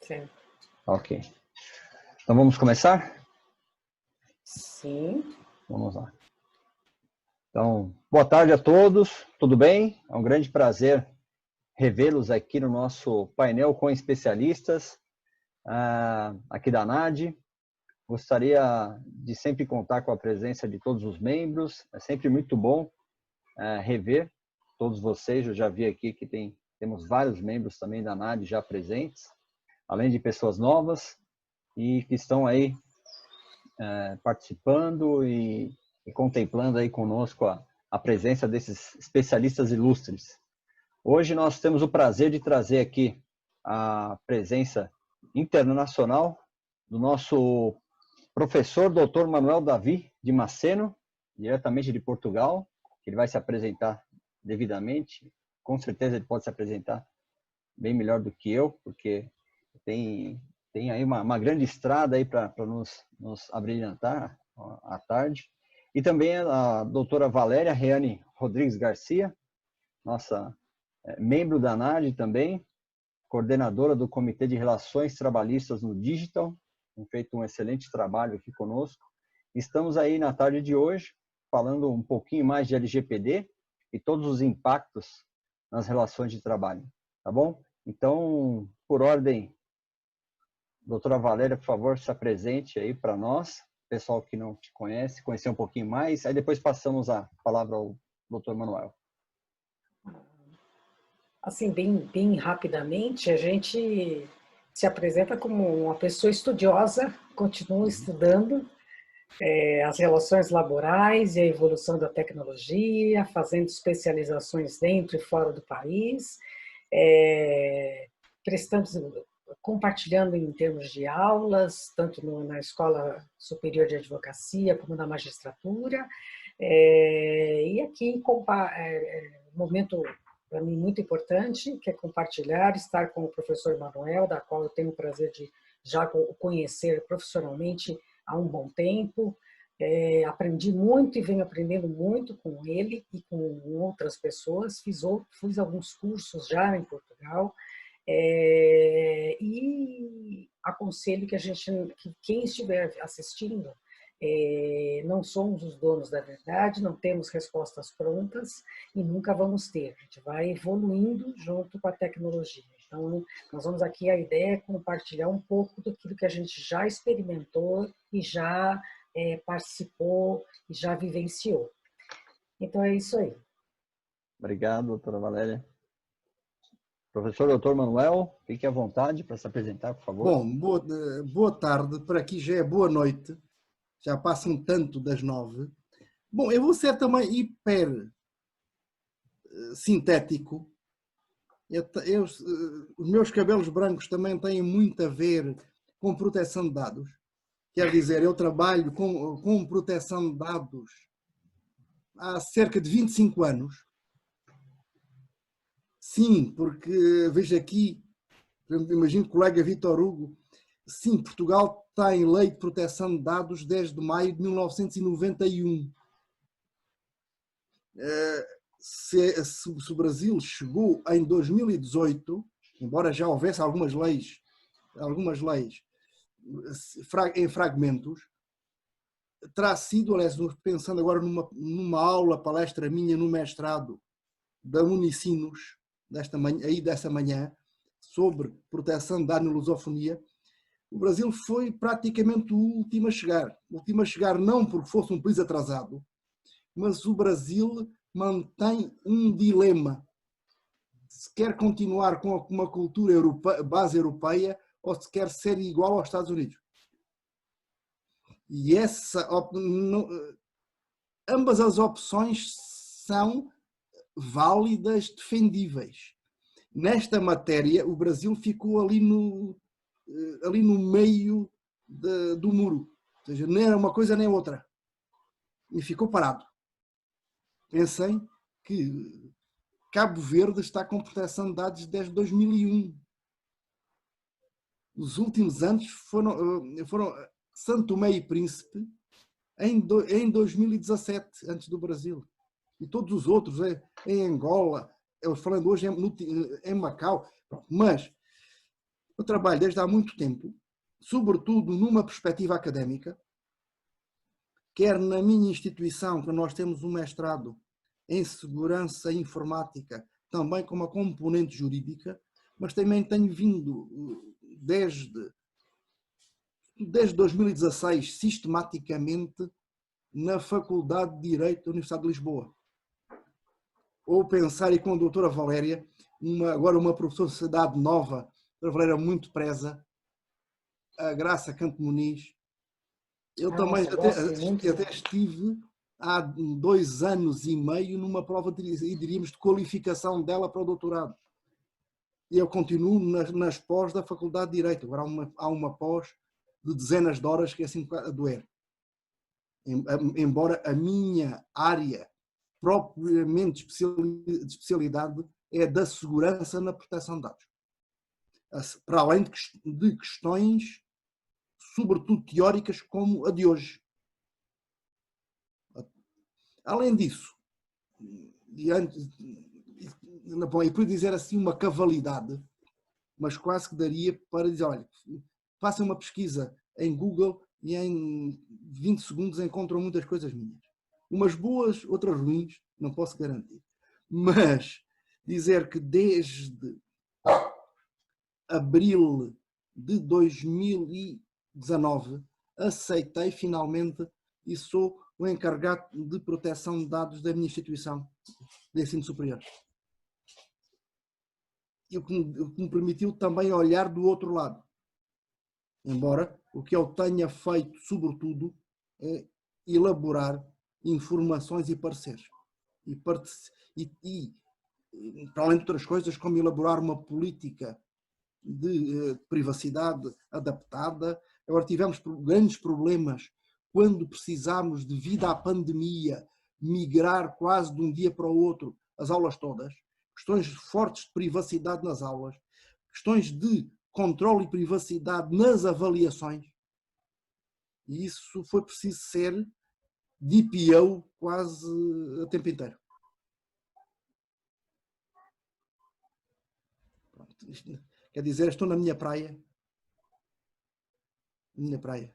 Certo. Ok. Então vamos começar? Sim. Vamos lá. Então, boa tarde a todos, tudo bem? É um grande prazer revê-los aqui no nosso painel com especialistas aqui da ANAD. Gostaria de sempre contar com a presença de todos os membros, é sempre muito bom rever todos vocês. Eu já vi aqui que temos vários membros também da ANAD já presentes, além de pessoas novas e que estão aí participando e contemplando aí conosco a presença desses especialistas ilustres. Hoje nós temos o prazer de trazer aqui a presença internacional do nosso professor Dr. Manuel Davi de Maceno, diretamente de Portugal, que ele vai se apresentar devidamente. Com certeza ele pode se apresentar bem melhor do que eu, porque tem aí uma grande estrada aí para nos abrilhantar à tarde. E também a doutora Valéria Reane Rodrigues Garcia, nossa membro da ANAD também, coordenadora do Comitê de Relações Trabalhistas no Digital, tem feito um excelente trabalho aqui conosco. Estamos aí na tarde de hoje falando um pouquinho mais de LGPD e todos os impactos nas relações de trabalho, tá bom? Então, por ordem, doutora Valéria, por favor, se apresente aí para nós, pessoal que não te conhece, conhecer um pouquinho mais, aí depois passamos a palavra ao doutor Manuel. Assim, bem rapidamente, a gente se apresenta como uma pessoa estudiosa, continua estudando as relações laborais e a evolução da tecnologia, fazendo especializações dentro e fora do país, compartilhando em termos de aulas, tanto na Escola Superior de Advocacia como na magistratura, e aqui momento para mim muito importante, que é compartilhar, estar com o professor Manuel, da qual eu tenho o prazer de já conhecer profissionalmente há um bom tempo. Aprendi muito e venho aprendendo muito com ele e com outras pessoas. Fiz alguns cursos já em Portugal. E aconselho que quem estiver assistindo, não somos os donos da verdade, não temos respostas prontas e nunca vamos ter. A gente vai evoluindo junto com a tecnologia. Então, nós vamos aqui, a ideia é compartilhar um pouco daquilo que a gente já experimentou e já participou e já vivenciou. Então, é isso aí. Obrigado, doutora Valéria. Professor doutor Manuel, fique à vontade para se apresentar, por favor. Bom, boa tarde, por aqui já é boa noite, já passam tanto das 9. Bom, eu vou ser também hiper sintético. Os meus cabelos brancos também têm muito a ver com proteção de dados. Quer dizer, eu trabalho com proteção de dados há cerca de 25 anos. Sim, porque vejo aqui, imagino o colega Vítor Hugo, sim, Portugal tem lei de proteção de dados desde maio de 1991. Se o Brasil chegou em 2018, embora já houvesse algumas leis em fragmentos, terá sido, aliás, pensando agora numa aula, palestra minha no mestrado da Unicinos, dessa manhã, sobre proteção de dados na lusofonia, o Brasil foi praticamente o último a chegar. O último a chegar não porque fosse um país atrasado, mas o Brasil mantém um dilema. Se quer continuar com uma cultura base europeia ou se quer ser igual aos Estados Unidos. E ambas as opções são válidas, defendíveis. Nesta matéria, o Brasil ficou ali no meio do muro. Ou seja, nem era uma coisa nem outra. E ficou parado. Pensem que Cabo Verde está com proteção de dados desde 2001. Os últimos anos foram São Tomé e Príncipe em 2017, antes do Brasil. E todos os outros, em Angola, eu falando hoje em Macau. Mas Eu trabalho desde há muito tempo, sobretudo numa perspectiva académica, quer na minha instituição, que nós temos um mestrado em segurança informática, também com uma componente jurídica, mas também tenho vindo desde 2016 sistematicamente na Faculdade de Direito da Universidade de Lisboa. Ou pensar, e com a doutora Valéria, agora uma professora de sociedade nova, a doutora Valéria muito preza, a Graça Canto Muniz. Eu também até estive há 2 anos e meio numa prova, diríamos, de qualificação dela para o doutorado. E eu continuo nas pós da Faculdade de Direito. Agora há uma pós de dezenas de horas que é assim a doer. Embora a minha área propriamente de especialidade é da segurança na proteção de dados. Para além de questões, sobretudo teóricas, como a de hoje. Além disso, e por dizer assim uma cavalidade, mas quase que daria para dizer, olha, façam uma pesquisa em Google e em 20 segundos encontram muitas coisas minhas. Umas boas, outras ruins, não posso garantir. Mas dizer que desde abril de 2019 aceitei finalmente e sou o encarregado de proteção de dados da minha instituição de ensino superior. E o que me permitiu também olhar do outro lado. Embora o que eu tenha feito, sobretudo, é elaborar informações e pareceres. E para além de outras coisas, como elaborar uma política de privacidade adaptada. Agora tivemos grandes problemas quando precisámos, devido à pandemia, migrar quase de um dia para o outro as aulas todas. Questões fortes de privacidade nas aulas, questões de controle e privacidade nas avaliações. E isso foi preciso ser DPO quase a tempo inteiro. Pronto. Quer dizer, estou na minha praia. Minha praia.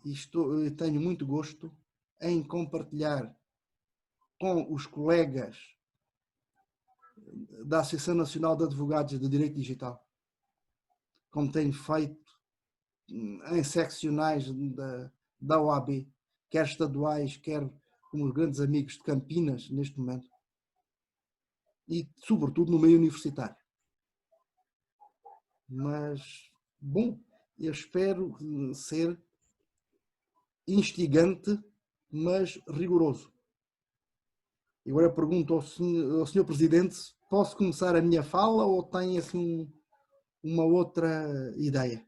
E tenho muito gosto em compartilhar com os colegas da Associação Nacional de Advogados de Direito Digital, como tenho feito em seccionais da OAB, quer estaduais, quer como os grandes amigos de Campinas, neste momento, e sobretudo no meio universitário. Mas, bom, eu espero ser instigante, mas rigoroso. E agora pergunto ao senhor Presidente se posso começar a minha fala ou tem assim uma outra ideia?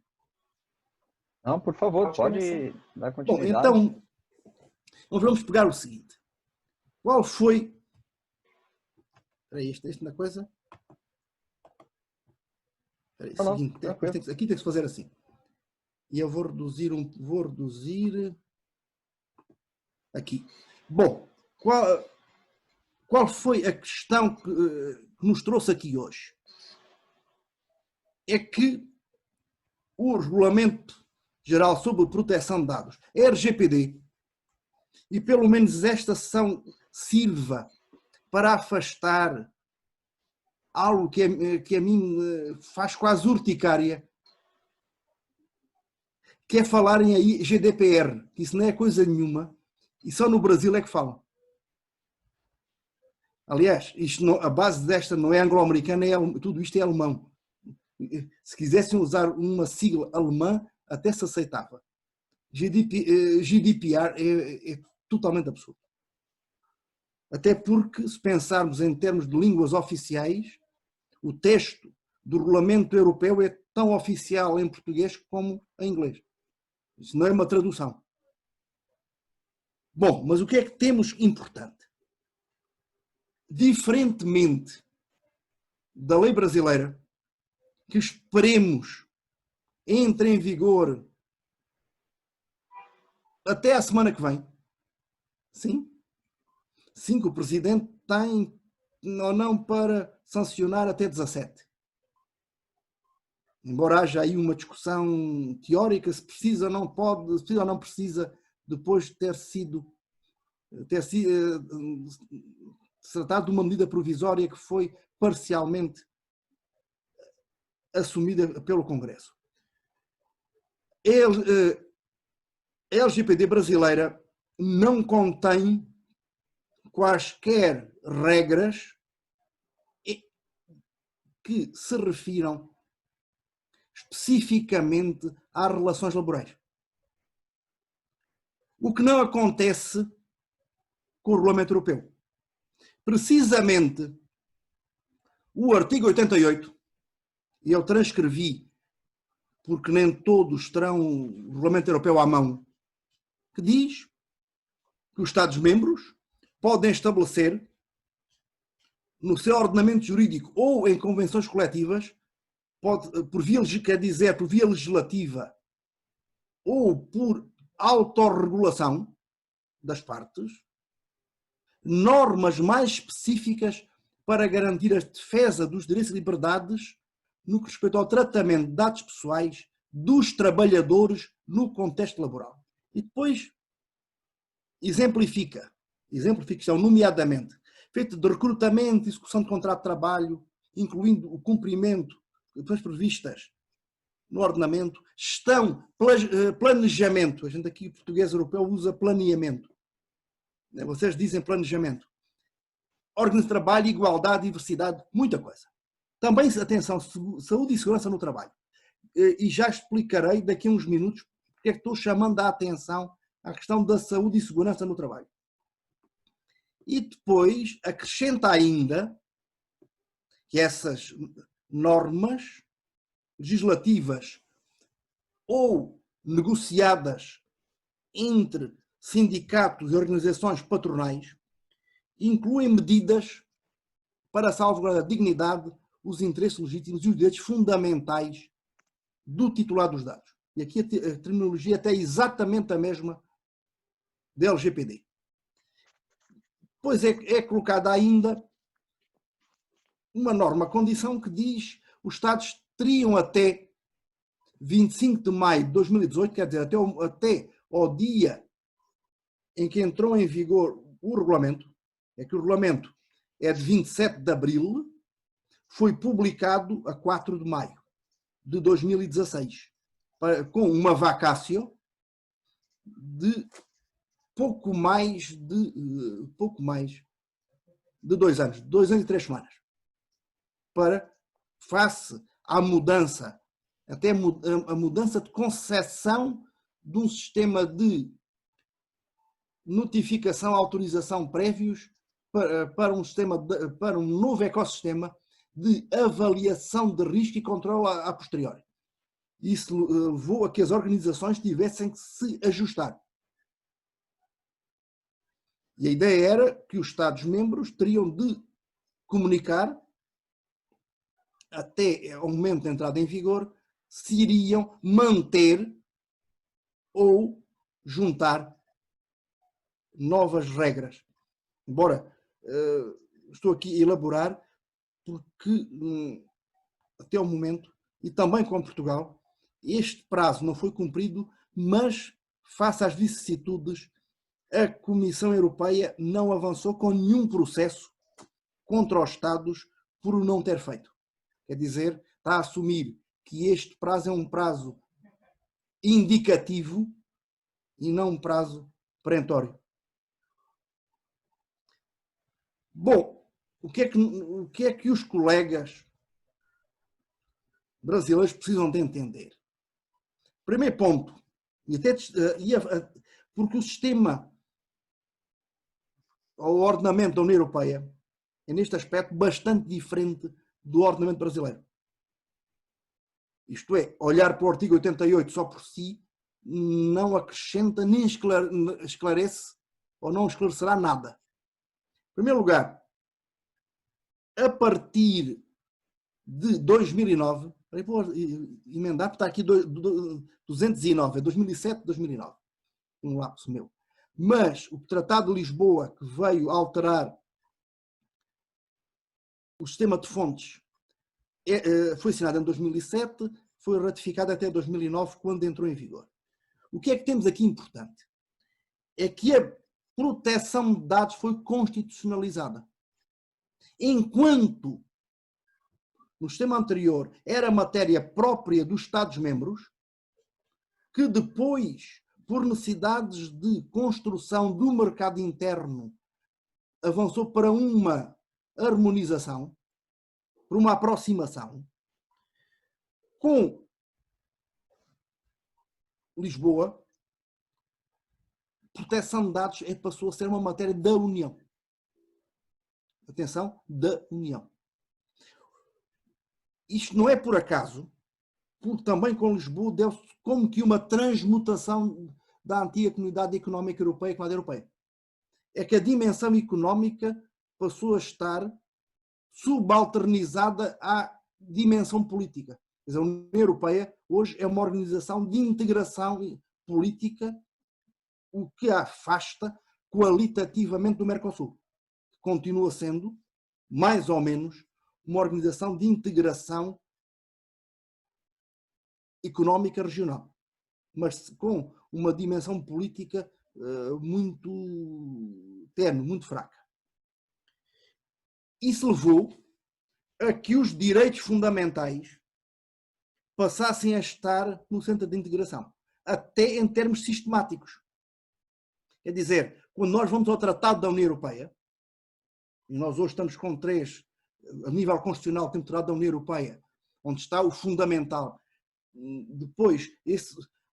Não, por favor, pode dar continuidade. Bom, então, vamos pegar o seguinte. Qual foi... Espera aí, este na coisa... Espera aí, seguinte, aqui tem que se fazer assim. E eu vou reduzir aqui. Bom, qual foi a questão que nos trouxe aqui hoje? É que o Regulamento Geral sobre Proteção de Dados, RGPD, e pelo menos esta sessão sirva para afastar algo que a mim faz quase urticária, que é falarem aí GDPR, que isso não é coisa nenhuma, e só no Brasil é que falam. Aliás, a base desta não é anglo-americana, tudo isto é alemão. Se quisessem usar uma sigla alemã, até se aceitava. GDPR é totalmente absurdo. Até porque, se pensarmos em termos de línguas oficiais, o texto do Regulamento Europeu é tão oficial em português como em inglês. Isso não é uma tradução. Bom, mas o que é que temos importante? Diferentemente da lei brasileira, que esperemos entre em vigor até a semana que vem, sim, que o Presidente tem ou não para sancionar até 17. embora haja aí uma discussão teórica se precisa ou não pode, se precisa ou não precisa, depois de ter sido tratado de uma medida provisória que foi parcialmente assumida pelo Congresso. A LGPD brasileira não contém quaisquer regras que se refiram especificamente às relações laborais. O que não acontece com o Regulamento Europeu. Precisamente o artigo 88, e eu transcrevi, porque nem todos terão o Regulamento Europeu à mão, que diz que os Estados-membros podem estabelecer no seu ordenamento jurídico ou em convenções coletivas, por via legislativa ou por autorregulação das partes, normas mais específicas para garantir a defesa dos direitos e liberdades no que respeita ao tratamento de dados pessoais dos trabalhadores no contexto laboral. E depois exemplifica nomeadamente, feito de recrutamento e execução de contrato de trabalho, incluindo o cumprimento das previstas no ordenamento, gestão, planejamento, a gente aqui em português europeu usa planeamento, vocês dizem planejamento, organização de trabalho, igualdade, diversidade, muita coisa. Também, atenção, saúde e segurança no trabalho. E já explicarei daqui a uns minutos porque é que estou chamando a atenção à questão da saúde e segurança no trabalho. E depois acrescenta ainda que essas normas legislativas ou negociadas entre sindicatos e organizações patronais incluem medidas para salvaguardar a dignidade, os interesses legítimos e os direitos fundamentais do titular dos dados. E aqui a terminologia até é exatamente a mesma da LGPD. Pois é colocada ainda uma norma, condição que diz que os Estados teriam até 25 de maio de 2018, quer dizer, até ao dia em que entrou em vigor o regulamento, é que o regulamento é de 27 de abril, foi publicado a 4 de maio de 2016, com uma vacácio de pouco mais de 2 anos, 2 anos e 3 semanas, para face à mudança, até a mudança de concepção de um sistema de notificação, autorização prévios para um novo ecossistema de avaliação de risco e controle a posteriori. Isso levou a que as organizações tivessem que se ajustar. E a ideia era que os Estados-membros teriam de comunicar, até ao momento da entrada em vigor, se iriam manter ou juntar novas regras. Embora estou aqui a elaborar porque até ao momento, e também com Portugal, este prazo não foi cumprido, mas face às vicissitudes, a Comissão Europeia não avançou com nenhum processo contra os Estados por o não ter feito. Quer dizer, está a assumir que este prazo é um prazo indicativo e não um prazo perentório. Bom, o que é que os colegas brasileiros precisam de entender? Primeiro ponto, porque o sistema, o ordenamento da União Europeia é, neste aspecto, bastante diferente do ordenamento brasileiro. Isto é, olhar para o artigo 88 só por si não acrescenta nem esclarece ou não esclarecerá nada. Em primeiro lugar, a partir de 2009, vou emendar, porque está aqui 209, é 2007, 2009, um lapso meu. Mas o Tratado de Lisboa, que veio alterar o sistema de fontes, foi assinado em 2007, foi ratificada até 2009, quando entrou em vigor. O que é que temos aqui importante? É que a proteção de dados foi constitucionalizada. Enquanto no sistema anterior era matéria própria dos Estados-membros, que depois, por necessidades de construção do mercado interno, avançou para uma harmonização, para uma aproximação, com Lisboa, proteção de dados passou a ser uma matéria da União. Atenção, da União. Isto não é por acaso, porque também com Lisboa deu-se como que uma transmutação da antiga Comunidade Económica Europeia com a Europeia. É que a dimensão económica passou a estar subalternizada à dimensão política. Quer dizer, a União Europeia hoje é uma organização de integração política, o que a afasta qualitativamente do Mercosul. Continua sendo, mais ou menos, uma organização de integração económica regional, mas com uma dimensão política muito tenue, muito fraca. Isso levou a que os direitos fundamentais passassem a estar no centro de integração, até em termos sistemáticos. Quer dizer, quando nós vamos ao Tratado da União Europeia, e nós hoje estamos com 3, a nível constitucional, temos o Tratado da União Europeia, onde está o fundamental. Depois,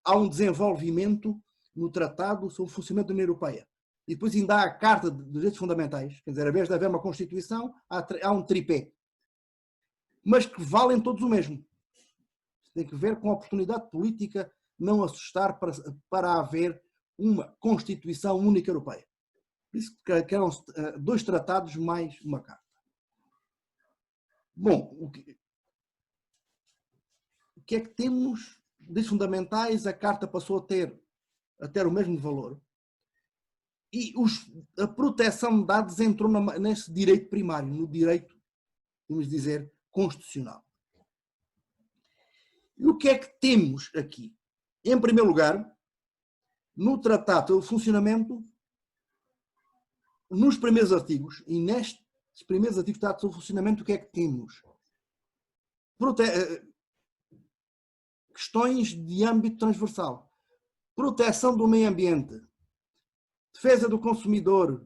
há um desenvolvimento no Tratado sobre o funcionamento da União Europeia. E depois ainda há a Carta de Direitos Fundamentais, quer dizer, a vez de haver uma Constituição, há um tripé. Mas que valem todos o mesmo. Tem que ver com a oportunidade política não assustar para haver uma Constituição única europeia. Por isso que eram 2 tratados mais uma carta. Bom, o que é que temos? Direitos fundamentais, a carta passou a ter o mesmo valor. E a proteção de dados entrou nesse direito primário, no direito, vamos dizer, constitucional. E o que é que temos aqui? Em primeiro lugar, no Tratado de Funcionamento, nos primeiros artigos, e nestes primeiros artigos do Tratado de Funcionamento, o que é que temos? Questões de âmbito transversal. Proteção do meio ambiente, defesa do consumidor,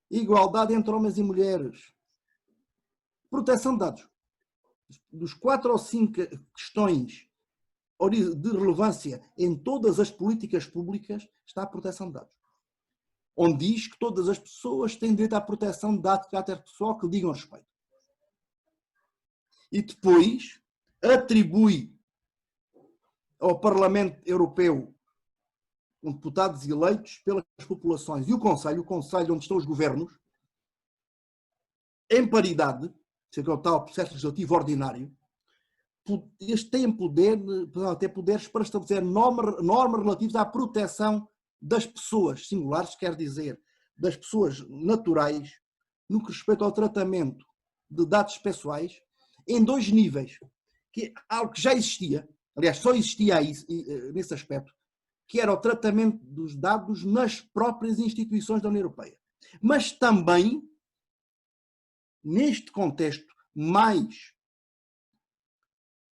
igualdade entre homens e mulheres, proteção de dados. Dos 4 ou 5 questões de relevância em todas as políticas públicas está a proteção de dados. Onde diz que todas as pessoas têm direito à proteção de dados de caráter pessoal que lhe digam respeito. E depois atribui ao Parlamento Europeu, com deputados eleitos pelas populações, e o Conselho onde estão os governos, em paridade, que é o tal processo legislativo ordinário, eles têm poderes para estabelecer normas relativas à proteção das pessoas singulares, quer dizer, das pessoas naturais, no que respeita ao tratamento de dados pessoais, em 2 níveis, que é algo que já existia, aliás, só existia aí, nesse aspecto, que era o tratamento dos dados nas próprias instituições da União Europeia. Mas também, neste contexto mais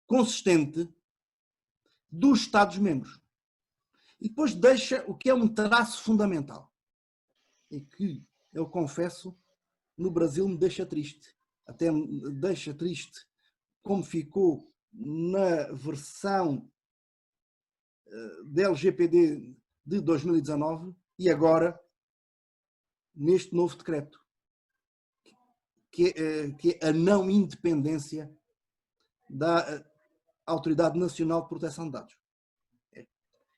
consistente, dos Estados-membros. E depois deixa o que é um traço fundamental. E que, eu confesso, no Brasil me deixa triste. Até me deixa triste como ficou na versão da LGPD de 2019 e agora neste novo decreto, que é a não independência da Autoridade Nacional de Proteção de Dados.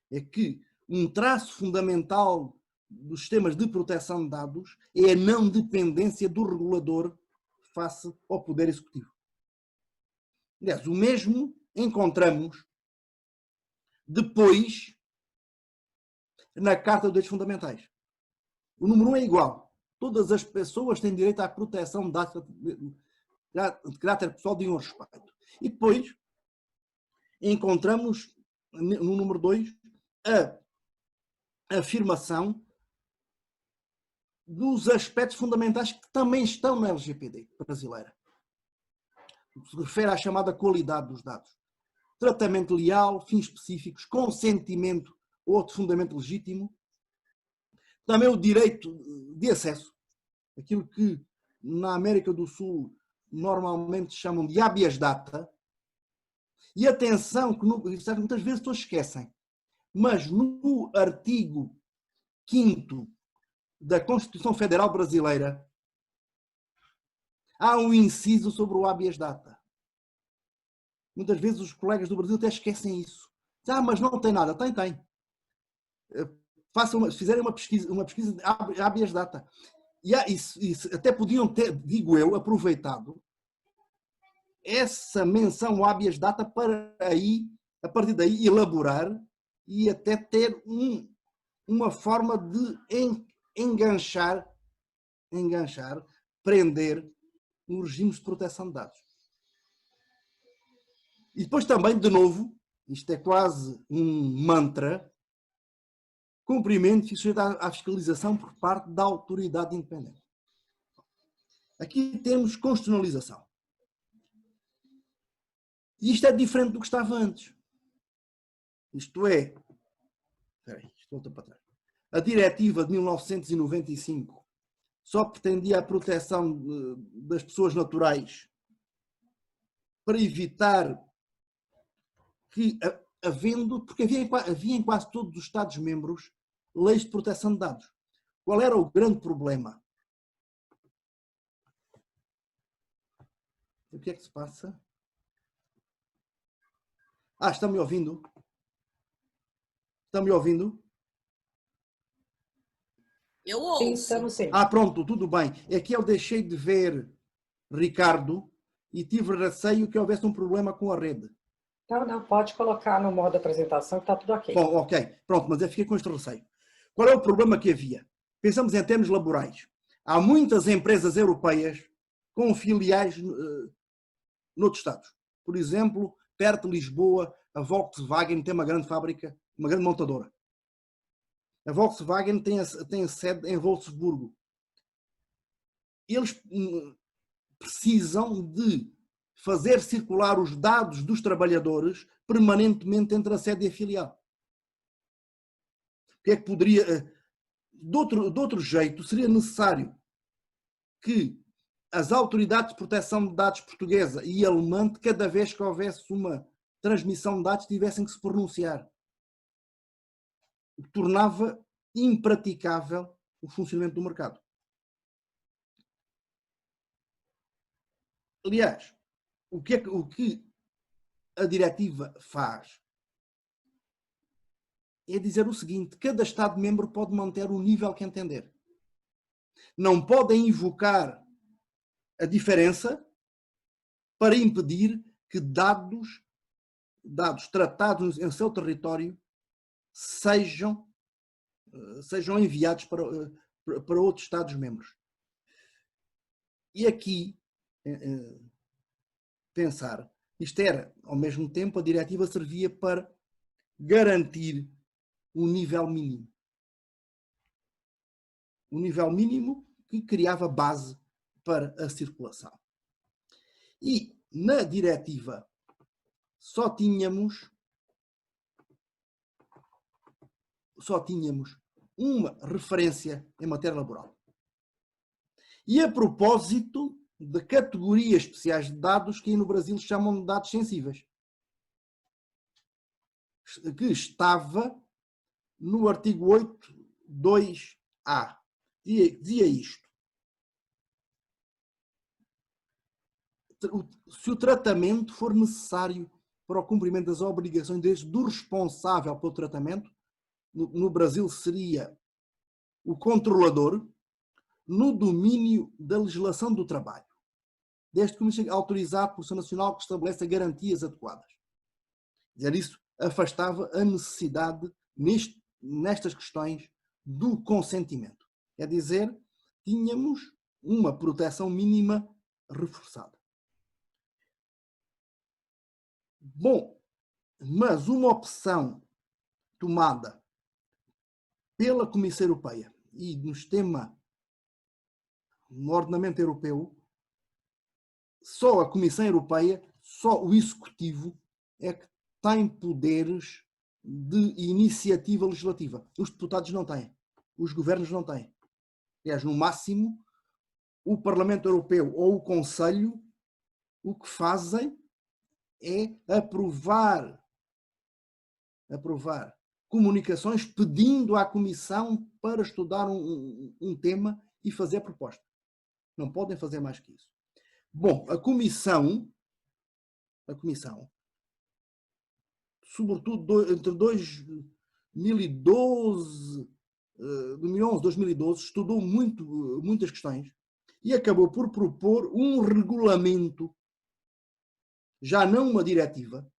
É que um traço fundamental dos sistemas de proteção de dados é a não dependência do regulador face ao Poder Executivo. Aliás, o mesmo encontramos depois na Carta dos Direitos Fundamentais. O número 1 é igual. Todas as pessoas têm direito à proteção de dados de caráter pessoal de um respeito. E depois, encontramos no número 2 a afirmação dos aspectos fundamentais que também estão na LGPD brasileira. Se refere à chamada qualidade dos dados. Tratamento leal, fins específicos, consentimento ou outro fundamento legítimo. Também o direito de acesso, aquilo que na América do Sul normalmente chamam de habeas data. E atenção, que muitas vezes todos esquecem, mas no artigo 5º da Constituição Federal Brasileira há um inciso sobre o habeas data. Muitas vezes os colegas do Brasil até esquecem isso. Mas não tem nada. Tem. Se fizerem uma pesquisa de habeas data. E isso até podiam ter, digo eu, aproveitado essa menção habeas data para aí, a partir daí, elaborar e até ter uma forma de enganchar, prender os regimes de proteção de dados. E depois também, de novo, isto é quase um mantra, cumprimento e sujeito à fiscalização por parte da autoridade independente. Aqui temos constitucionalização. E isto é diferente do que estava antes. Isto é, isto volta para trás. A diretiva de 1995 só pretendia a proteção das pessoas naturais para evitar que, porque havia em quase todos os Estados-membros leis de proteção de dados. Qual era o grande problema? O que é que se passa? Estão-me ouvindo? Estão-me ouvindo? Eu ouço. Sim, estamos sim. Pronto, tudo bem. É que eu deixei de ver Ricardo e tive receio que houvesse um problema com a rede. Não, pode colocar no modo apresentação que está tudo ok. Bom, ok. Pronto, mas eu fiquei com este receio. Qual é o problema que havia? Pensamos em termos laborais. Há muitas empresas europeias com filiais noutros estados. Por exemplo, perto de Lisboa, a Volkswagen tem uma grande fábrica, uma grande montadora. A Volkswagen tem a sede em Wolfsburgo. Eles precisam de fazer circular os dados dos trabalhadores permanentemente entre a sede e a filial. O que é que poderia... De outro jeito, seria necessário que as autoridades de proteção de dados portuguesa e alemã, cada vez que houvesse uma transmissão de dados, tivessem que se pronunciar. O que tornava impraticável o funcionamento do mercado. Aliás, o que a diretiva faz é dizer o seguinte: cada Estado-membro pode manter o nível que entender. Não podem invocar a diferença para impedir que dados tratados em seu território sejam enviados para outros Estados-membros. E aqui, pensar, isto era, ao mesmo tempo, a diretiva servia para garantir um nível mínimo. Um nível mínimo que criava base para a circulação. E na diretiva só tínhamos uma referência em matéria laboral. E a propósito de categorias especiais de dados que aí no Brasil chamam de dados sensíveis, que estava no artigo 8.2a. Dizia isto: se o tratamento for necessário para o cumprimento das obrigações do responsável pelo tratamento, no Brasil seria o controlador, no domínio da legislação do trabalho, desde que seja autorizado por Constituição Nacional que estabeleça garantias adequadas. Dizer isso afastava a necessidade nestas questões do consentimento. É dizer, tínhamos uma proteção mínima reforçada. Bom, Mas uma opção tomada pela Comissão Europeia e no ordenamento europeu, só a Comissão Europeia, só o Executivo é que tem poderes de iniciativa legislativa. Os deputados não têm, os governos não têm. Aliás, no máximo, o Parlamento Europeu ou o Conselho, o que fazem é aprovar comunicações pedindo à Comissão para estudar um tema e fazer proposta. Não podem fazer mais que isso. Bom, a Comissão, sobretudo entre 2011 e 2012, estudou muitas questões e acabou por propor um regulamento, já não uma diretiva.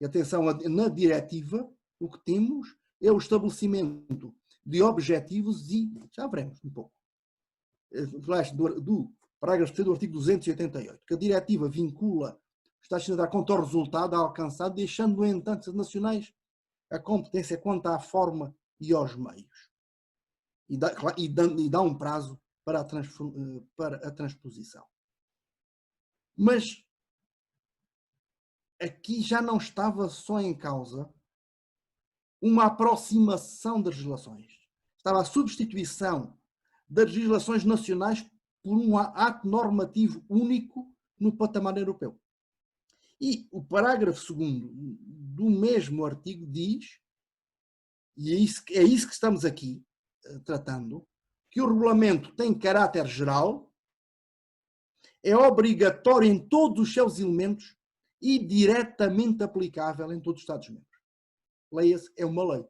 E atenção, na diretiva o que temos é o estabelecimento de objetivos e, já veremos um pouco, do parágrafo 3 do artigo 288, que a diretiva vincula os Estados-Unidos quanto ao resultado alcançado, deixando, no entanto, as nacionais a competência quanto à forma e aos meios. E dá um prazo para a transposição. Mas aqui já não estava só em causa uma aproximação das legislações. Estava a substituição das legislações nacionais por um ato normativo único no patamar europeu. E o parágrafo 2º do mesmo artigo diz, e é isso que estamos aqui tratando, que o regulamento tem caráter geral, é obrigatório em todos os seus elementos e diretamente aplicável em todos os Estados-membros. Leia-se, é uma lei.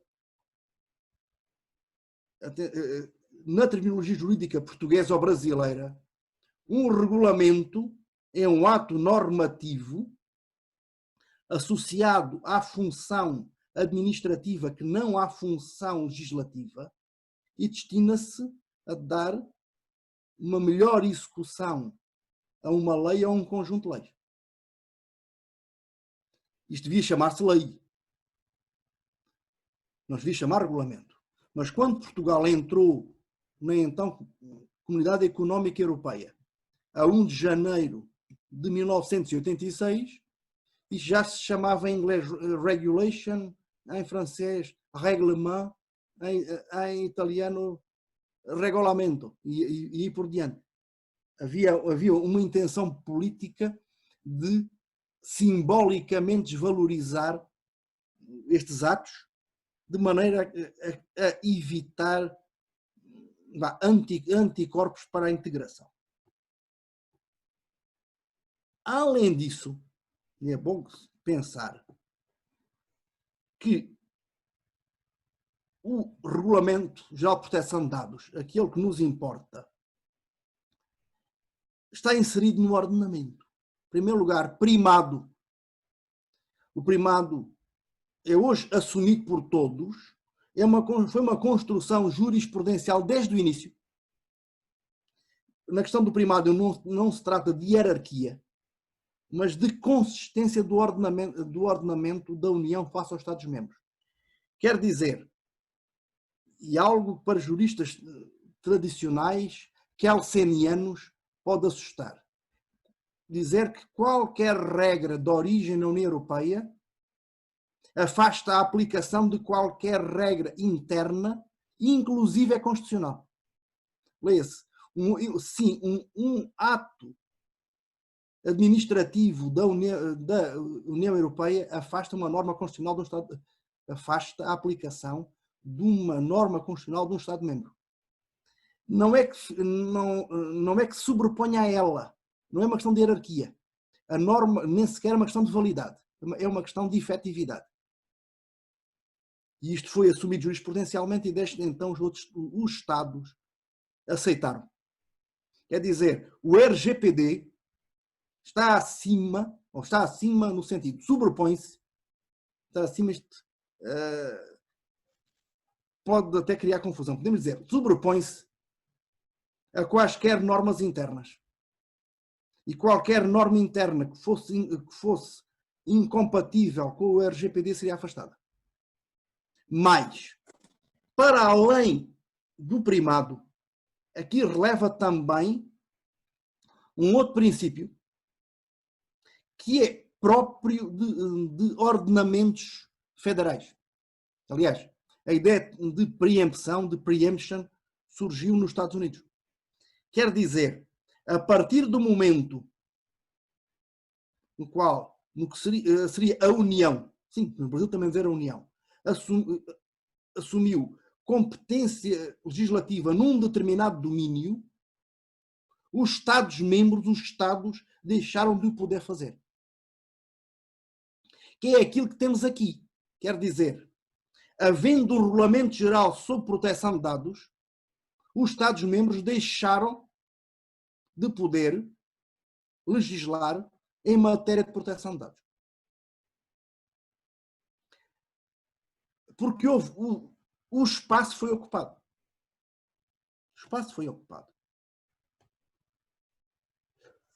Na terminologia jurídica portuguesa ou brasileira, um regulamento é um ato normativo associado à função administrativa que não à função legislativa e destina-se a dar uma melhor execução a uma lei ou a um conjunto de leis. Isto devia chamar-se lei. Não devia chamar regulamento. Mas quando Portugal entrou na então Comunidade Económica Europeia, a 1 de janeiro de 1986, isto já se chamava em inglês regulation, em francês règlement, em italiano regulamento e por diante. Havia uma intenção política de simbolicamente desvalorizar estes atos de maneira a evitar anticorpos para a integração. Além disso, é bom pensar que o Regulamento Geral de Proteção de Dados, aquele que nos importa, está inserido no ordenamento. Em primeiro lugar, primado. O primado é hoje assumido por todos, foi uma construção jurisprudencial desde o início. Na questão do primado não se trata de hierarquia, mas de consistência do ordenamento da União face aos Estados-membros. Quer dizer, e algo para juristas tradicionais, kelsenianos, pode assustar. Dizer que qualquer regra de origem na União Europeia afasta a aplicação de qualquer regra interna, inclusive é constitucional. Leia-se, um ato administrativo da União Europeia afasta uma norma constitucional de um Estado, afasta a aplicação de uma norma constitucional de um Estado-membro. Não é que se sobreponha a ela, não é uma questão de hierarquia. A norma nem sequer é uma questão de validade, é uma questão de efetividade. E isto foi assumido jurisprudencialmente e desde então os Estados aceitaram. Quer dizer, o RGPD está acima no sentido, sobrepõe-se, está acima, pode até criar confusão, podemos dizer, sobrepõe-se a quaisquer normas internas. E qualquer norma interna que fosse incompatível com o RGPD seria afastada. Mas, para além do primado, aqui releva também um outro princípio que é próprio de ordenamentos federais. Aliás, a ideia de preempção, de preemption, surgiu nos Estados Unidos. Quer dizer, a partir do momento no qual, no que seria a União, sim, no Brasil também era a União, assumiu competência legislativa num determinado domínio, os Estados-membros, os Estados, deixaram de o poder fazer. Que é aquilo que temos aqui. Quer dizer, havendo o Regulamento Geral sobre Proteção de Dados, os Estados-membros deixaram de poder legislar em matéria de proteção de dados. Porque o espaço foi ocupado. O espaço foi ocupado.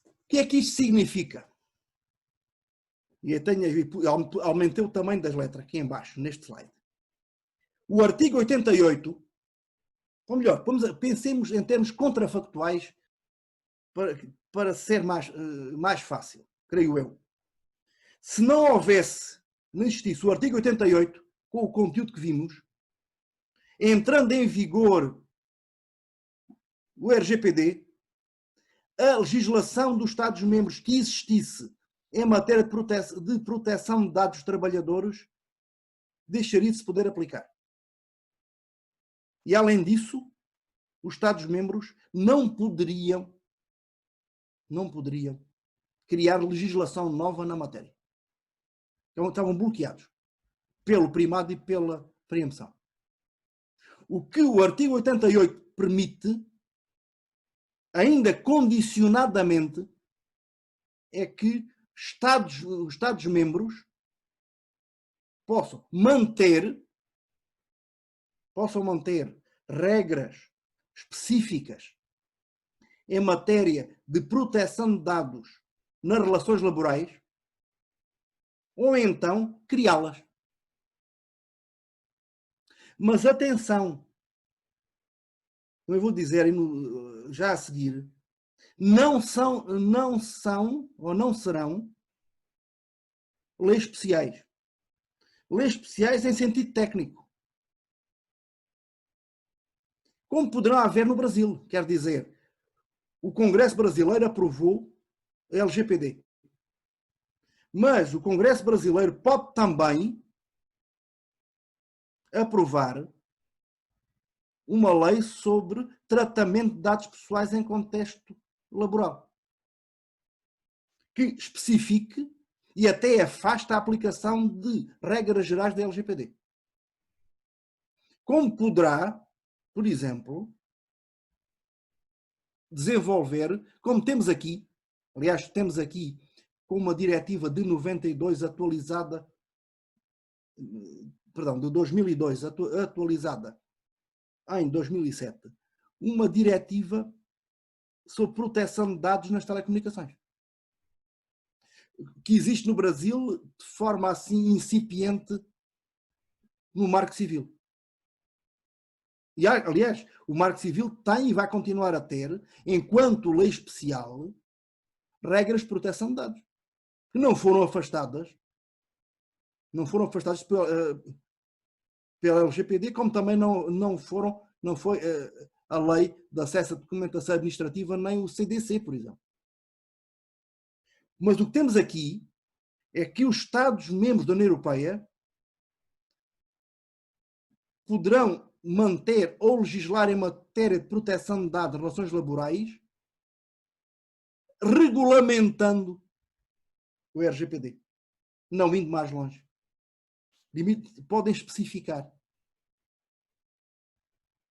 O que é que isto significa? E eu aumentei o tamanho das letras aqui em baixo, neste slide. O artigo 88, ou melhor, pensemos em termos contrafactuais para ser mais fácil, creio eu. Se não houvesse, não existisse o artigo 88, com o conteúdo que vimos, entrando em vigor o RGPD, a legislação dos Estados-membros que existisse em matéria de proteção de dados dos trabalhadores deixaria de se poder aplicar. E, além disso, os Estados-membros não poderiam criar legislação nova na matéria. Então, estavam bloqueados pelo primado e pela preempção. O que o artigo 88 permite, ainda condicionadamente, é que os Estados-membros possam manter regras específicas em matéria de proteção de dados nas relações laborais, ou então criá-las. Mas atenção, eu vou dizer já a seguir, não são ou não serão leis especiais. Leis especiais em sentido técnico. Como poderá haver no Brasil. Quer dizer, o Congresso brasileiro aprovou a LGPD. Mas o Congresso brasileiro pode também aprovar uma lei sobre tratamento de dados pessoais em contexto laboral, que especifique e até afasta a aplicação de regras gerais da LGPD. Como poderá, por exemplo, desenvolver, como temos aqui, aliás, temos aqui com uma diretiva de 92 atualizada, perdão, de 2002 atualizada em 2007, uma diretiva sobre proteção de dados nas telecomunicações, que existe no Brasil de forma assim incipiente no Marco Civil. E, aliás, o Marco Civil tem e vai continuar a ter, enquanto lei especial, regras de proteção de dados, que não foram afastadas pela LGPD, como também não foi a lei de acesso à documentação administrativa, nem o CDC, por exemplo. Mas o que temos aqui é que os Estados-membros da União Europeia poderão manter ou legislar em matéria de proteção de dados em relações laborais, regulamentando o RGPD, não indo mais longe. Podem especificar.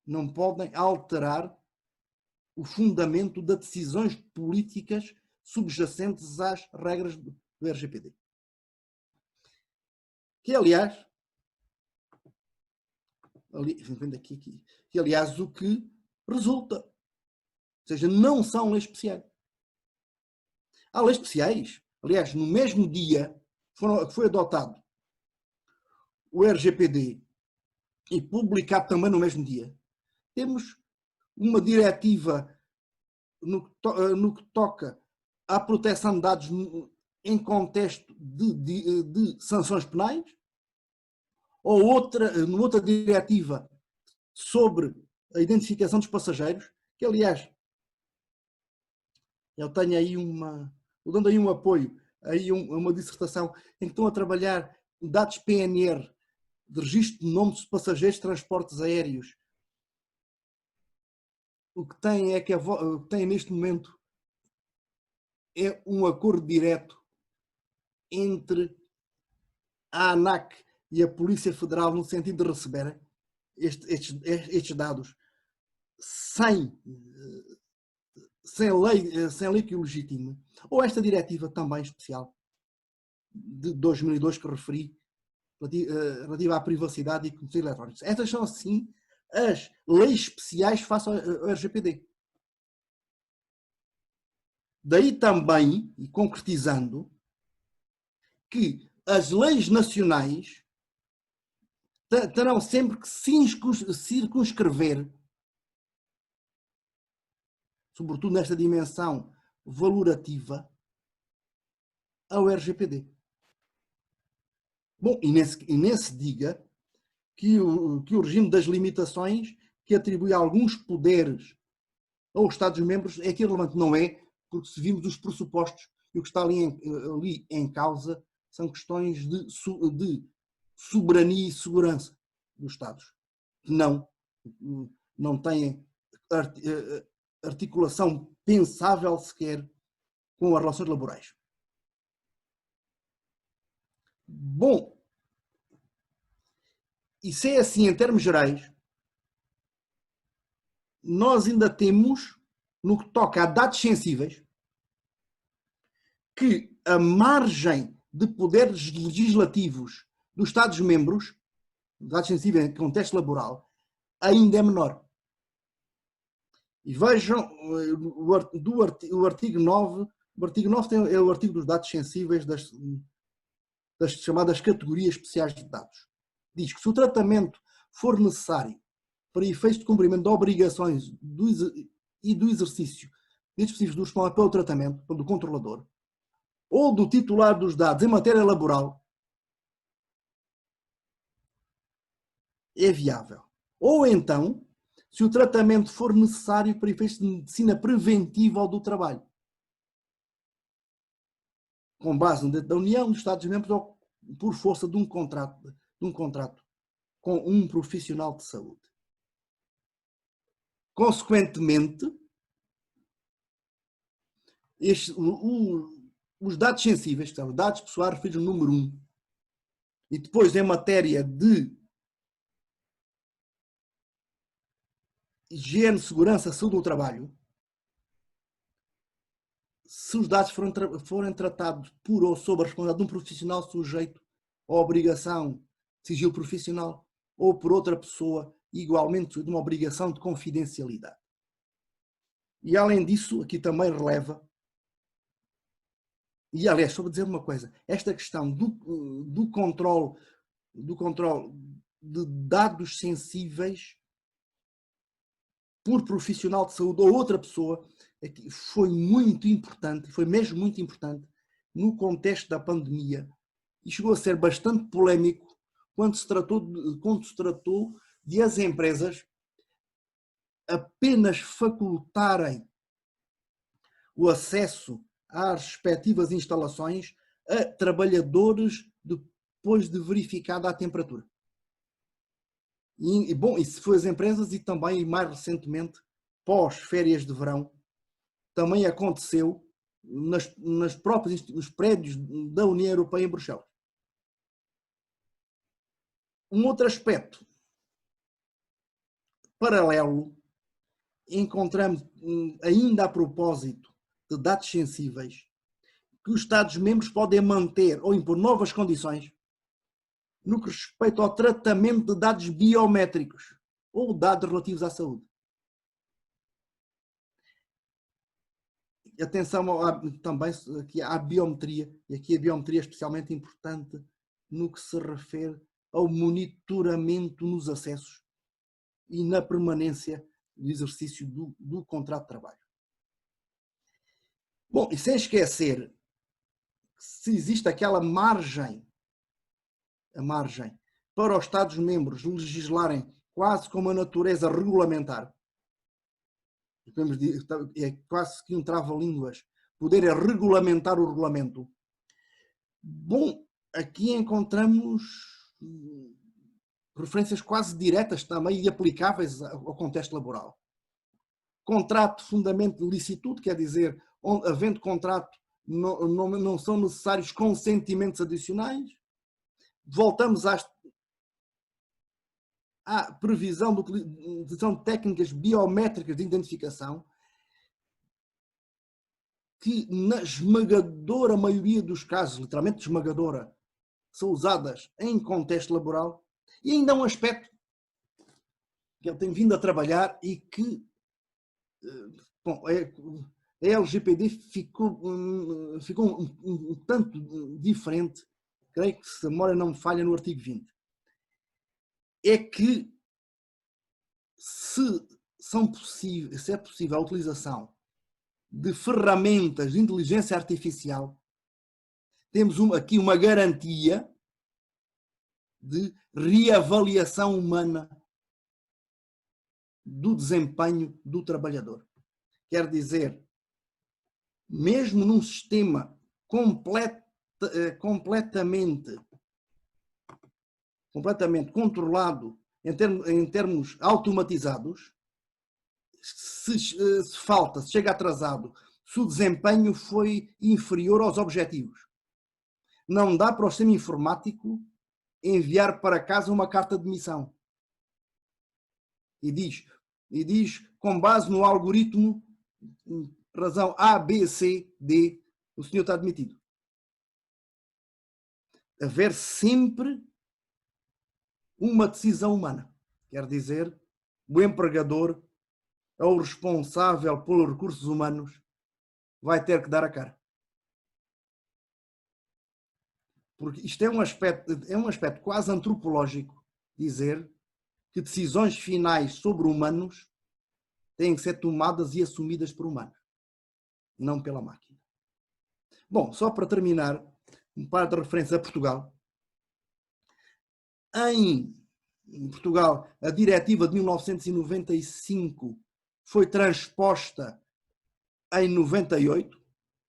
Não podem alterar o fundamento de decisões políticas subjacentes às regras do RGPD. Que, aliás, o que resulta. Ou seja, não são leis especiais. Há leis especiais. Aliás, no mesmo dia foi adotado o RGPD e publicado também no mesmo dia, temos uma diretiva no que toca à proteção de dados em contexto de sanções penais, ou outra diretiva sobre a identificação dos passageiros, que aliás, eu tenho aí dando aí um apoio, aí uma dissertação em que estão a trabalhar dados PNR, de registro de nomes de passageiros de transportes aéreos. O que tem é que o que tem neste momento é um acordo direto entre a ANAC e a Polícia Federal no sentido de receberem estes dados sem lei que o legitime, ou esta diretiva também especial de 2002 que referi, relativa à privacidade e comércio eletrónicos. Estas são, assim, as leis especiais face ao RGPD. Daí também, e concretizando, que as leis nacionais terão sempre que circunscrever, sobretudo nesta dimensão valorativa, ao RGPD. Bom, e nesse diga que o regime das limitações, que atribui alguns poderes aos Estados-membros, é que relevante. Não é, porque se vimos os pressupostos e o que está ali em causa são questões de soberania e segurança dos Estados, que não têm articulação pensável sequer com as relações laborais. Bom, e se é assim em termos gerais, nós ainda temos, no que toca a dados sensíveis, que a margem de poderes legislativos dos Estados-membros, dados sensíveis em contexto laboral, ainda é menor. E vejam o artigo 9. O artigo 9 é o artigo dos dados sensíveis das chamadas categorias especiais de dados. Diz que se o tratamento for necessário para efeitos de cumprimento de obrigações e do exercício específicos do responsável pelo tratamento, do controlador, ou do titular dos dados em matéria laboral, é viável. Ou então, se o tratamento for necessário para efeitos de medicina preventiva ou do trabalho, com base no direito da União, dos Estados-membros ou por força de um contrato com um profissional de saúde. Consequentemente, os dados sensíveis, que são os dados pessoais referidos no número 1, e depois em matéria de higiene, segurança, saúde do trabalho, se os dados forem tratados por ou sob a responsabilidade de um profissional sujeito à obrigação de sigilo profissional ou por outra pessoa igualmente de uma obrigação de confidencialidade. E além disso, aqui também releva, e aliás, só vou dizer uma coisa, esta questão do controle de dados sensíveis por profissional de saúde ou outra pessoa, foi muito importante, foi mesmo muito importante no contexto da pandemia e chegou a ser bastante polémico quando se tratou de as empresas apenas facultarem o acesso às respectivas instalações a trabalhadores depois de verificada a temperatura. E bom, isso foi as empresas e também, mais recentemente, pós-férias de verão, também aconteceu nos prédios da União Europeia em Bruxelas. Um outro aspecto paralelo, encontramos ainda a propósito de dados sensíveis, que os Estados-membros podem manter ou impor novas condições no que respeita ao tratamento de dados biométricos ou dados relativos à saúde. E atenção também aqui à biometria, e aqui a biometria é especialmente importante no que se refere ao monitoramento nos acessos e na permanência do exercício do contrato de trabalho. Bom, e sem esquecer que se existe aquela margem, a margem para os Estados-membros legislarem quase como a natureza regulamentar, é quase que um trava-línguas, poder é regulamentar o regulamento. Bom, aqui encontramos referências quase diretas também e aplicáveis ao contexto laboral. Contrato de fundamento de licitude, quer dizer, havendo contrato, não são necessários consentimentos adicionais. Voltamos à previsão de utilização de técnicas biométricas de identificação, que na esmagadora maioria dos casos, literalmente esmagadora, são usadas em contexto laboral. E ainda um aspecto que ele tem vindo a trabalhar e que, bom, a LGPD ficou um tanto diferente, creio que se a memória não me falha, no artigo 20. É que se é possível a utilização de ferramentas de inteligência artificial, temos aqui uma garantia de reavaliação humana do desempenho do trabalhador. Quer dizer, mesmo num sistema completamente controlado em termos automatizados, se chega atrasado, se o desempenho foi inferior aos objetivos, não dá para o sistema informático enviar para casa uma carta de demissão. E diz, com base no algoritmo, razão A, B, C, D, o senhor está admitido. Haver sempre uma decisão humana. Quer dizer, o empregador ou o responsável pelos recursos humanos vai ter que dar a cara. Porque isto é um aspecto quase antropológico, dizer que decisões finais sobre humanos têm que ser tomadas e assumidas por humanos, não pela máquina. Bom, só para terminar, um par de referência a Portugal. Em Portugal, a diretiva de 1995 foi transposta em 98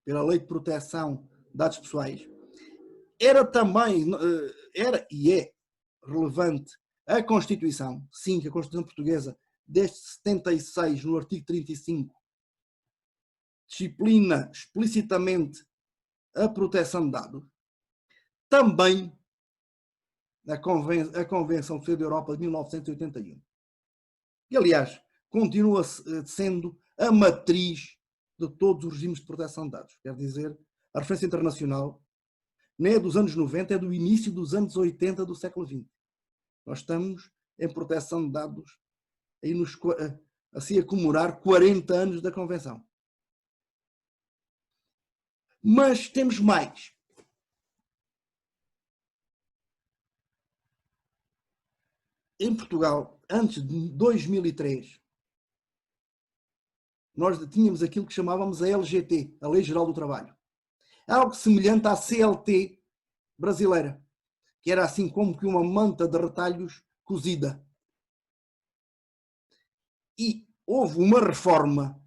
pela Lei de Proteção de Dados Pessoais. Era e é relevante a Constituição, sim, que a Constituição Portuguesa, desde 76, no artigo 35, disciplina explicitamente a proteção de dados. Também a Convenção de Defesa da Europa de 1981. E, aliás, continua sendo a matriz de todos os regimes de proteção de dados. Quer dizer, a referência internacional nem é dos anos 90, é do início dos anos 80 do século XX. Nós estamos em proteção de dados assim a comemorar 40 anos da Convenção. Mas temos mais. Em Portugal, antes de 2003, nós tínhamos aquilo que chamávamos a LGT, a Lei Geral do Trabalho. Algo semelhante à CLT brasileira, que era assim como que uma manta de retalhos cozida. E houve uma reforma,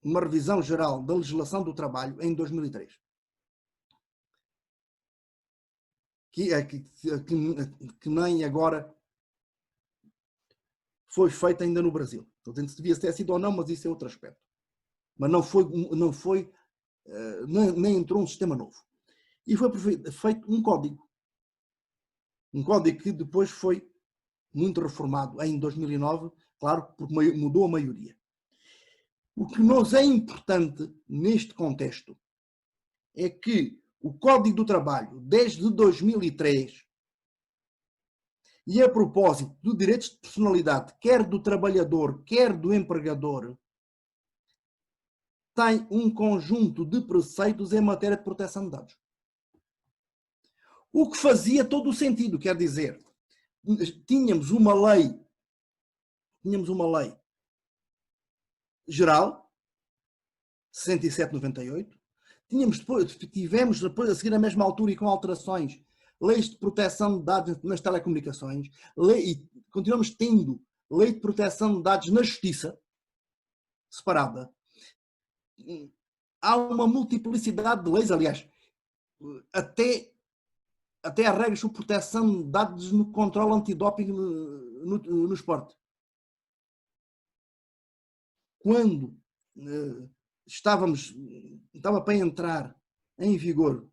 uma revisão geral da legislação do trabalho em 2003. Que nem agora foi feita ainda no Brasil. Portanto, se devia ter sido ou não, mas isso é outro aspecto. Mas nem entrou um sistema novo. E foi feito um código. Um código que depois foi muito reformado em 2009, claro, porque mudou a maioria. O que nos é importante neste contexto é que o Código do Trabalho, desde 2003, e a propósito dos direitos de personalidade, quer do trabalhador, quer do empregador, tem um conjunto de preceitos em matéria de proteção de dados. O que fazia todo o sentido, quer dizer, tínhamos uma lei geral, 67/98, tivemos depois a seguir a mesma altura e com alterações, leis de proteção de dados nas telecomunicações, e continuamos tendo lei de proteção de dados na justiça, separada. Há uma multiplicidade de leis, aliás, até há regras sobre proteção de dados no controle antidoping no esporte. Quando estava para entrar em vigor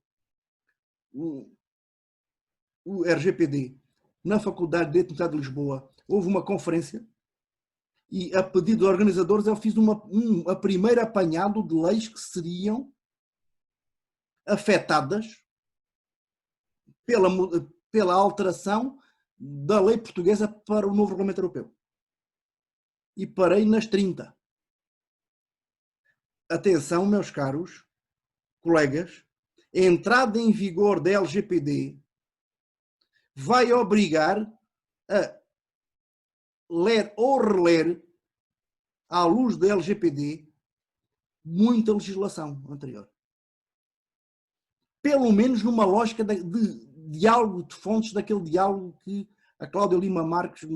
o RGPD na Faculdade de Direito de Lisboa, houve uma conferência e, a pedido dos organizadores, eu fiz a primeira apanhado de leis que seriam afetadas pela alteração da lei portuguesa para o novo regulamento europeu. E parei nas 30. Atenção, meus caros colegas, a entrada em vigor da LGPD vai obrigar a ler ou reler, à luz da LGPD, muita legislação anterior. Pelo menos numa lógica de diálogo de fontes, daquele diálogo que a Cláudia Lima Marques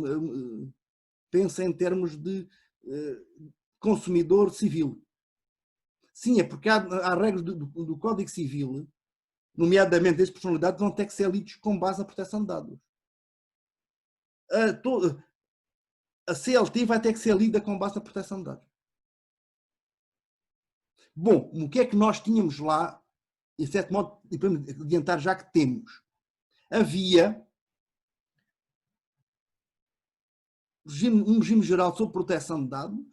pensa em termos de consumidor civil. Sim, é porque há regras do Código Civil, nomeadamente das personalidades, vão ter que ser lidos com base na proteção de dados. A CLT vai ter que ser lida com base na proteção de dados. Bom, o que é que nós tínhamos lá, de certo modo, e para adiantar já que temos? Havia um regime geral sobre proteção de dados,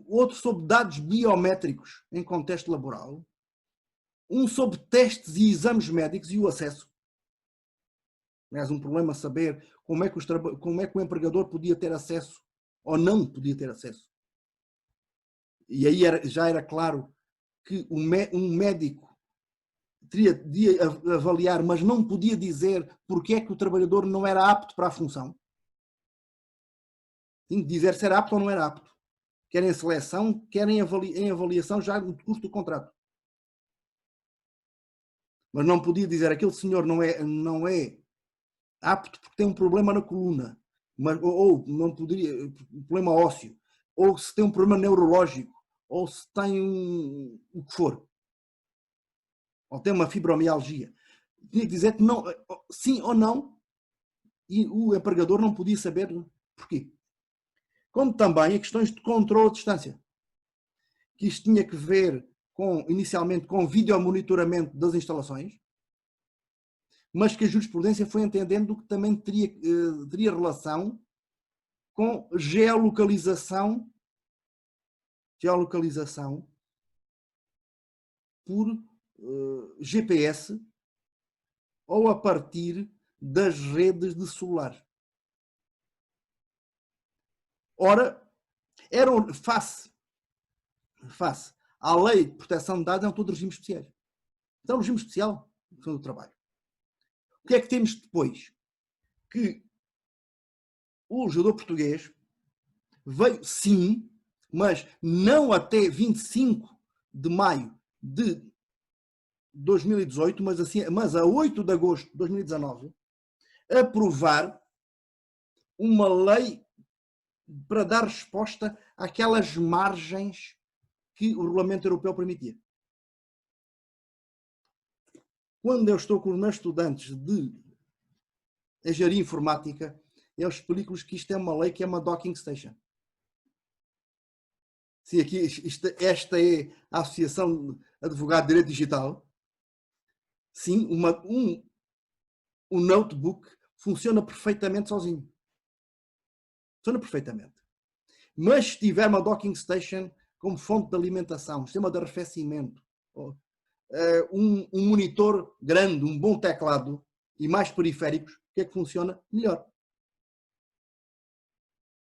outro sobre dados biométricos em contexto laboral, um sobre testes e exames médicos e o acesso. É um problema saber como é que o empregador podia ter acesso ou não podia ter acesso. E aí já era claro que um médico teria de avaliar, mas não podia dizer porque é que o trabalhador não era apto para a função. Tinha de dizer se era apto ou não era apto. Quer em seleção, quer em avaliação já no curso do contrato. Mas não podia dizer aquele senhor não é apto porque tem um problema na coluna, ou não poderia, um problema ósseo, ou se tem um problema neurológico, ou se tem o que for, ou tem uma fibromialgia. Tinha que dizer que não, sim ou não, e o empregador não podia saber porquê. Como também a questões de controle à distância, que isto tinha que ver inicialmente com videomonitoramento das instalações, mas que a jurisprudência foi entendendo que também teria relação com geolocalização por GPS ou a partir das redes de celular. Ora, face à lei de proteção de dados, eram todos regimes especiais. Então, regime especial do trabalho. O que é que temos depois? Que o legislador português veio, sim, mas não até 25 de maio de 2018, mas a 8 de agosto de 2019, aprovar uma lei para dar resposta àquelas margens que o regulamento europeu permitia. Quando eu estou com os meus estudantes de engenharia informática, eu explico-lhes que isto é uma lei que é uma docking station. Sim, aqui, esta é a Associação Advogado de Direito Digital. Sim, um notebook funciona perfeitamente sozinho. Funciona perfeitamente. Mas se tiver uma docking station como fonte de alimentação, sistema de arrefecimento, um monitor grande, um bom teclado e mais periféricos, o que é que funciona melhor?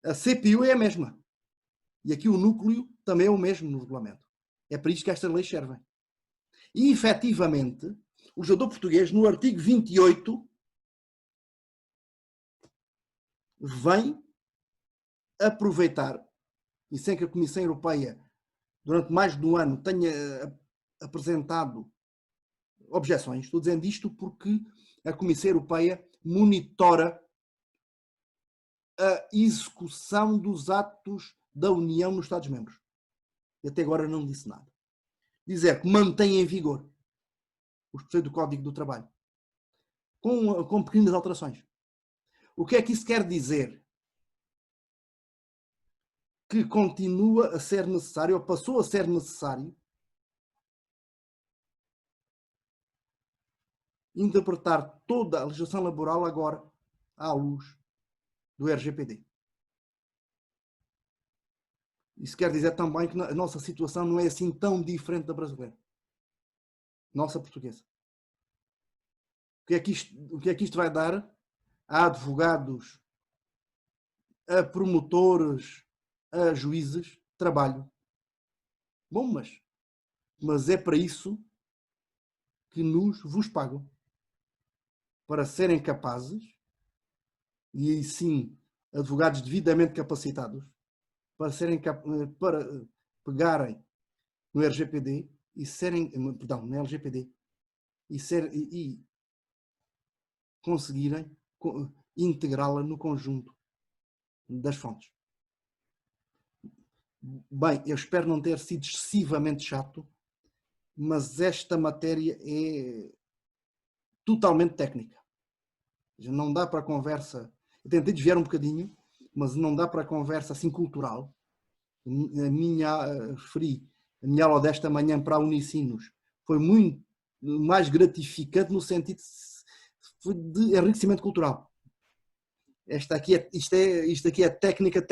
A CPU é a mesma. E aqui o núcleo também é o mesmo no regulamento. É para isto que estas leis servem. E, efetivamente, o legislador português, no artigo 28, vem aproveitar, e sem que a Comissão Europeia, durante mais de um ano, tenha apresentado objeções. Estou dizendo isto porque a Comissão Europeia monitora a execução dos atos da União nos Estados-membros. E até agora não disse nada. Dizer que mantém em vigor os preceitos do Código do Trabalho, com pequenas alterações. O que é que isso quer dizer? Que continua a ser necessário, ou passou a ser necessário, interpretar toda a legislação laboral agora à luz do RGPD. Isso quer dizer também que a nossa situação não é assim tão diferente da brasileira. Nossa portuguesa. O que é que isto vai dar a advogados, a promotores, a juízes? Trabalho. Bom, mas é para isso que vos pagam. Para serem capazes, e aí sim, advogados devidamente capacitados, para pegarem no RGPD e serem, perdão, no LGPD, e conseguirem integrá-la no conjunto das fontes. Bem, eu espero não ter sido excessivamente chato, mas esta matéria é totalmente técnica. Não dá para conversa. Eu tentei desviar um bocadinho, mas não dá para conversa assim cultural. A minha aula desta manhã para a Unicinos foi muito mais gratificante no sentido de enriquecimento cultural. Isto aqui é técnica.